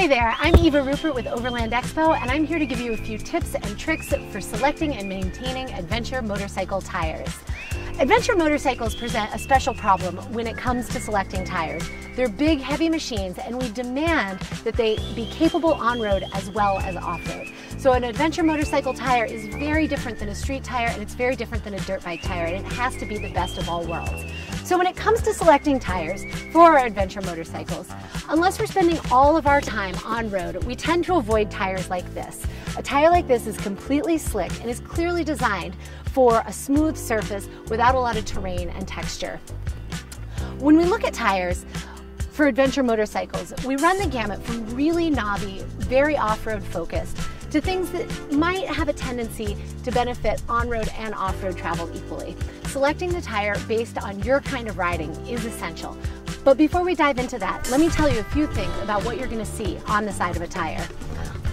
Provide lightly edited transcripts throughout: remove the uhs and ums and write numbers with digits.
Hey there, I'm Eva Rupert with Overland Expo, and I'm here to give you a few tips and tricks for selecting and maintaining adventure motorcycle tires. Adventure motorcycles present a special problem when it comes to selecting tires. They're big, heavy machines, and we demand that they be capable on-road as well as off-road. So an adventure motorcycle tire is very different than a street tire, and it's very different than a dirt bike tire, and it has to be the best of all worlds. So when it comes to selecting tires for our adventure motorcycles, unless we're spending all of our time on-road, we tend to avoid tires like this. A tire like this is completely slick and is clearly designed for a smooth surface without a lot of terrain and texture. When we look at tires for adventure motorcycles, we run the gamut from really knobby, very off-road focused, to things that might have a tendency to benefit on-road and off-road travel equally. Selecting the tire based on your kind of riding is essential. But before we dive into that, let me tell you a few things about what you're going to see on the side of a tire.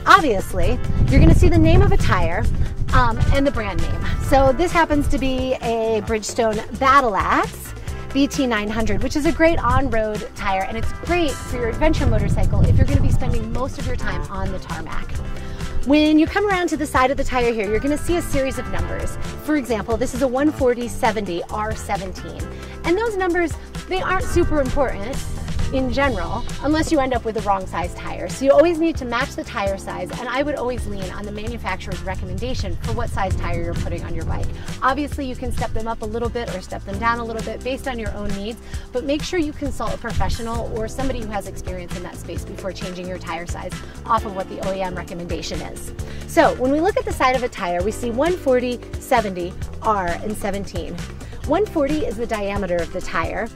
Obviously, you're going to see the name of a tire and the brand name. So this happens to be a Bridgestone Battle Axe BT900, which is a great on-road tire, and it's great for your adventure motorcycle if you're going to be spending most of your time on the tarmac. When you come around to the side of the tire here, you're going to see a series of numbers. For example, this is a 140/70 R17, and those numbers, they aren't super important in general, unless you end up with the wrong size tire. So you always need to match the tire size, and I would always lean on the manufacturer's recommendation for what size tire you're putting on your bike. Obviously, you can step them up a little bit or step them down a little bit based on your own needs, but make sure you consult a professional or somebody who has experience in that space before changing your tire size off of what the OEM recommendation is. So when we look at the side of a tire, we see 140/70 R and 17. 140 is the diameter of the tire.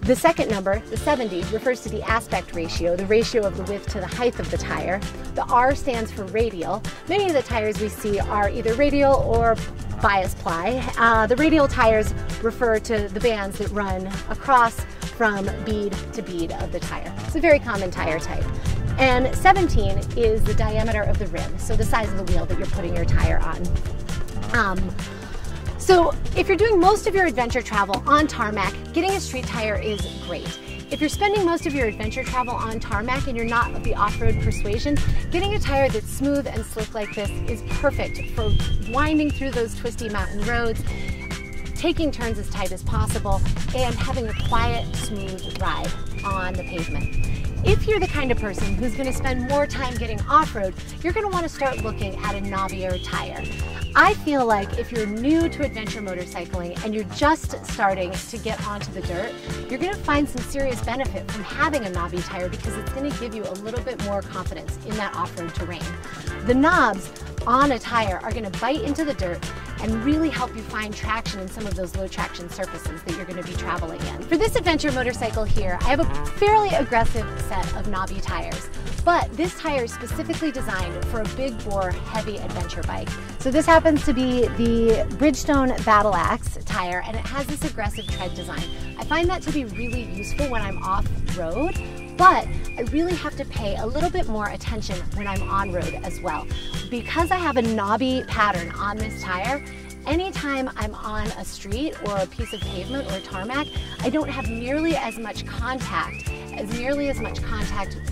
The second number, the 70, refers to the aspect ratio, the ratio of the width to the height of the tire. The R stands for radial. Many of the tires we see are either radial or bias ply. The radial tires refer to the bands that run across from bead to bead of the tire. It's a very common tire type. And 17 is the diameter of the rim, so the size of the wheel that you're putting your tire on. So if you're doing most of your adventure travel on tarmac, getting a street tire is great. If you're spending most of your adventure travel on tarmac and you're not of the off-road persuasion, getting a tire that's smooth and slick like this is perfect for winding through those twisty mountain roads, taking turns as tight as possible, and having a quiet, smooth ride on the pavement. If you're the kind of person who's going to spend more time getting off-road, you're going to want to start looking at a knobbier tire. I feel like if you're new to adventure motorcycling and you're just starting to get onto the dirt, you're going to find some serious benefit from having a knobby tire because it's going to give you a little bit more confidence in that off-road terrain. The knobs on a tire are going to bite into the dirt and really help you find traction in some of those low traction surfaces that you're going to be traveling in. For this adventure motorcycle here, I have a fairly aggressive set of knobby tires, but this tire is specifically designed for a big bore, heavy adventure bike. So this happens to be the Bridgestone Battle Axe tire, and it has this aggressive tread design. I find that to be really useful when I'm off-road, but I really have to pay a little bit more attention when I'm on-road as well. Because I have a knobby pattern on this tire, anytime I'm on a street or a piece of pavement or tarmac, I don't have nearly as much contact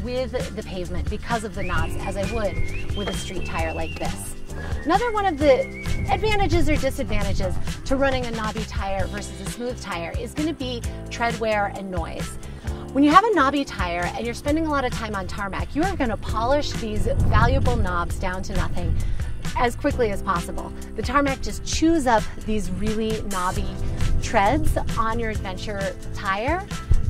with the pavement because of the knobs as I would with a street tire like this. Another one of the advantages or disadvantages to running a knobby tire versus a smooth tire is going to be tread wear and noise. When you have a knobby tire and you're spending a lot of time on tarmac, you are going to polish these valuable knobs down to nothing as quickly as possible. The tarmac just chews up these really knobby treads on your adventure tire.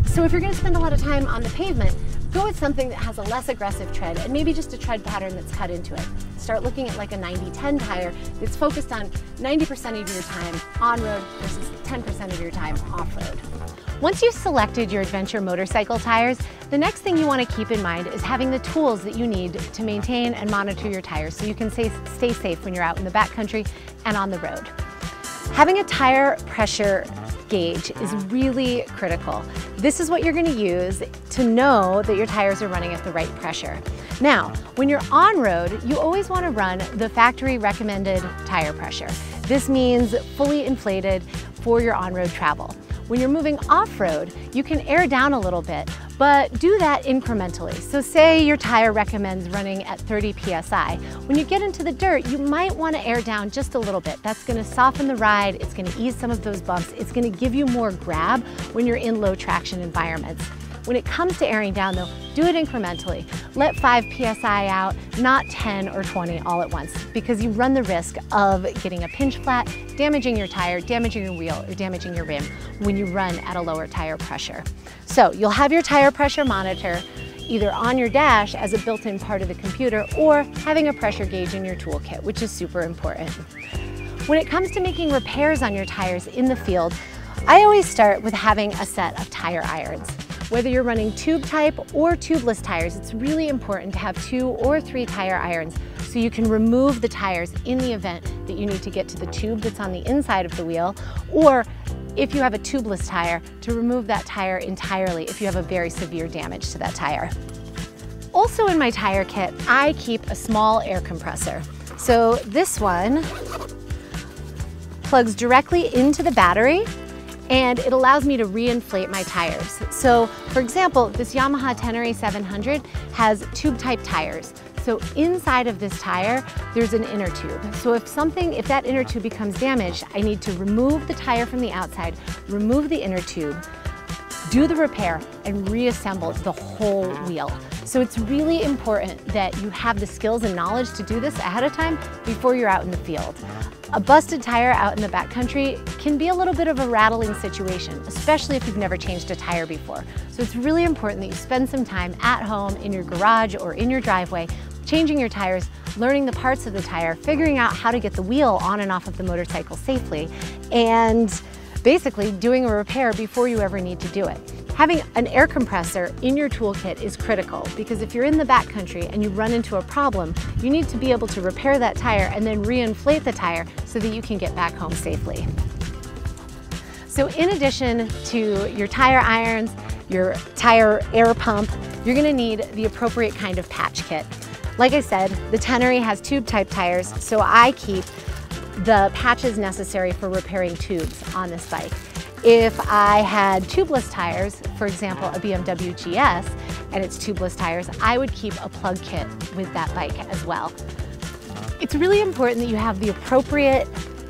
So if you're going to spend a lot of time on the pavement, go with something that has a less aggressive tread and maybe just a tread pattern that's cut into it. Start looking at like a 90/10 tire that's focused on 90% of your time on-road versus 10% of your time off-road. Once you've selected your adventure motorcycle tires, the next thing you want to keep in mind is having the tools that you need to maintain and monitor your tires so you can stay safe when you're out in the backcountry and on the road. Having a tire pressure gauge is really critical. This is what you're going to use to know that your tires are running at the right pressure. Now, when you're on road, you always want to run the factory recommended tire pressure. This means fully inflated for your on-road travel. When you're moving off-road, you can air down a little bit, but do that incrementally. So say your tire recommends running at 30 PSI. When you get into the dirt, you might want to air down just a little bit. That's going to soften the ride, it's going to ease some of those bumps, it's going to give you more grab when you're in low traction environments. When it comes to airing down though, do it incrementally. Let 5 PSI out, not 10 or 20 all at once, because you run the risk of getting a pinch flat, damaging your tire, damaging your wheel, or damaging your rim when you run at a lower tire pressure. So you'll have your tire pressure monitor either on your dash as a built-in part of the computer or having a pressure gauge in your toolkit, which is super important. When it comes to making repairs on your tires in the field, I always start with having a set of tire irons. Whether you're running tube type or tubeless tires, it's really important to have 2 or 3 tire irons so you can remove the tires in the event that you need to get to the tube that's on the inside of the wheel, or if you have a tubeless tire, to remove that tire entirely if you have a very severe damage to that tire. Also in my tire kit, I keep a small air compressor. So this one plugs directly into the battery, and it allows me to reinflate my tires. So for example, this Yamaha Tenere 700 has tube type tires. So inside of this tire, there's an inner tube. So if that inner tube becomes damaged, I need to remove the tire from the outside, remove the inner tube, do the repair, and reassemble the whole wheel. So it's really important that you have the skills and knowledge to do this ahead of time before you're out in the field. A busted tire out in the backcountry can be a little bit of a rattling situation, especially if you've never changed a tire before. So it's really important that you spend some time at home, in your garage, or in your driveway, changing your tires, learning the parts of the tire, figuring out how to get the wheel on and off of the motorcycle safely, and basically doing a repair before you ever need to do it. Having an air compressor in your toolkit is critical, because if you're in the backcountry and you run into a problem, you need to be able to repair that tire and then reinflate the tire so that you can get back home safely. So in addition to your tire irons, your tire air pump, you're going to need the appropriate kind of patch kit. Like I said, the Tenere has tube type tires, so I keep the patches necessary for repairing tubes on this bike. If I had tubeless tires, for example, a BMW GS, and it's tubeless tires, I would keep a plug kit with that bike as well. It's really important that you have the appropriate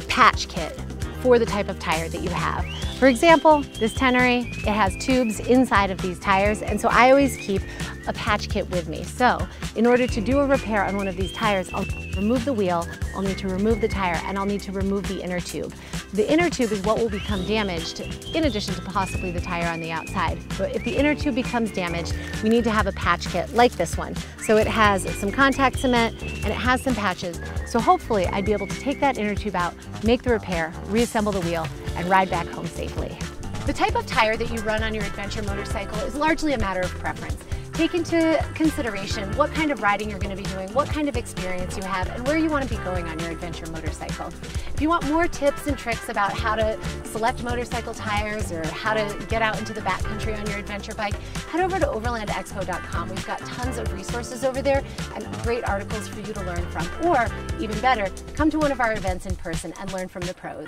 patch kit for the type of tire that you have. For example, this Tenere, it has tubes inside of these tires, and so I always keep a patch kit with me. So in order to do a repair on one of these tires, I'll remove the wheel, I'll need to remove the tire, and I'll need to remove the inner tube. The inner tube is what will become damaged, in addition to possibly the tire on the outside. But if the inner tube becomes damaged, we need to have a patch kit like this one. So it has some contact cement and it has some patches. So hopefully I'd be able to take that inner tube out, make the repair, reassemble the wheel, and ride back home safely. The type of tire that you run on your adventure motorcycle is largely a matter of preference. Take into consideration what kind of riding you're going to be doing, what kind of experience you have, and where you want to be going on your adventure motorcycle. If you want more tips and tricks about how to select motorcycle tires or how to get out into the backcountry on your adventure bike, head over to overlandexpo.com. We've got tons of resources over there and great articles for you to learn from. Or, even better, come to one of our events in person and learn from the pros.